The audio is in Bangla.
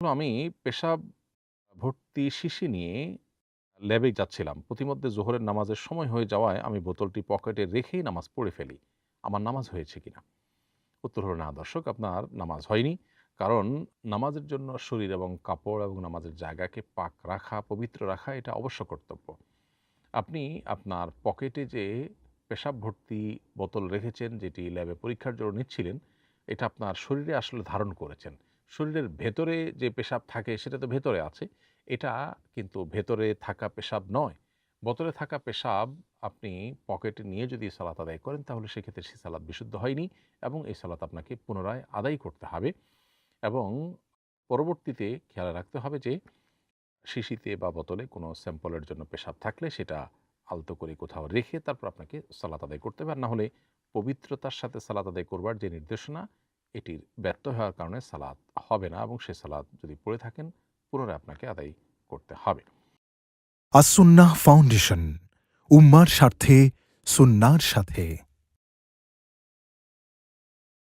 আমি পেশাব ভর্তি শিশি নিয়ে ল্যাবে যাচ্ছিলাম। প্রতিমধ্যে জোহরের নামাজের সময় হয়ে যাওয়ায় আমি বোতলটি পকেটে রেখেই নামাজ পড়ে ফেলি। আমার নামাজ হয়েছে কিনা? উত্তর হলো না দর্শক, আপনার নামাজ হয়নি। কারণ নামাজের জন্য শরীর এবং কাপড় এবং নামাজের জায়গাকে পাক রাখা, পবিত্র রাখা এটা অবশ্য কর্তব্য। আপনি আপনার পকেটে যে পেশাব ভর্তি বোতল রেখেছেন, যেটি ল্যাবে পরীক্ষার জন্য নিচ্ছিলেন, এটা আপনার শরীরে আসলে ধারণ করেছেন। শরীরের ভেতরে যে পেশাব থাকে সেটা তো ভেতরে আছে। এটা কিন্তু ভেতরে থাকা পেশাব নয়। বোতলে থাকা পেশাব আপনি পকেটে নিয়ে যদি সালাত আদায় করেন তাহলে সেক্ষেত্রে সে সালাত বিশুদ্ধ হয়নি এবং এই সালাত আপনাকে পুনরায় আদায় করতে হবে এবং পরবর্তীতে খেয়াল রাখতে হবে যে শিশিতে বা বোতলে কোনো স্যাম্পলের জন্য পেশাব থাকলে সেটা আলতো করে কোথাও রেখে তারপর আপনাকে সালাত আদায় করতে হবে। আর না হলে পবিত্রতার সাথে সালাত আদায় করবার যে নির্দেশনা, এটির ব্যর্থ হওয়ার কারণে সালাত হবে না এবং সে সালাত যদি পড়ে থাকেন পুনরায় আপনাকে আদায় করতে হবে। আসুন্নাহ ফাউন্ডেশন, উম্মার স্বার্থে সুন্নাহর সাথে।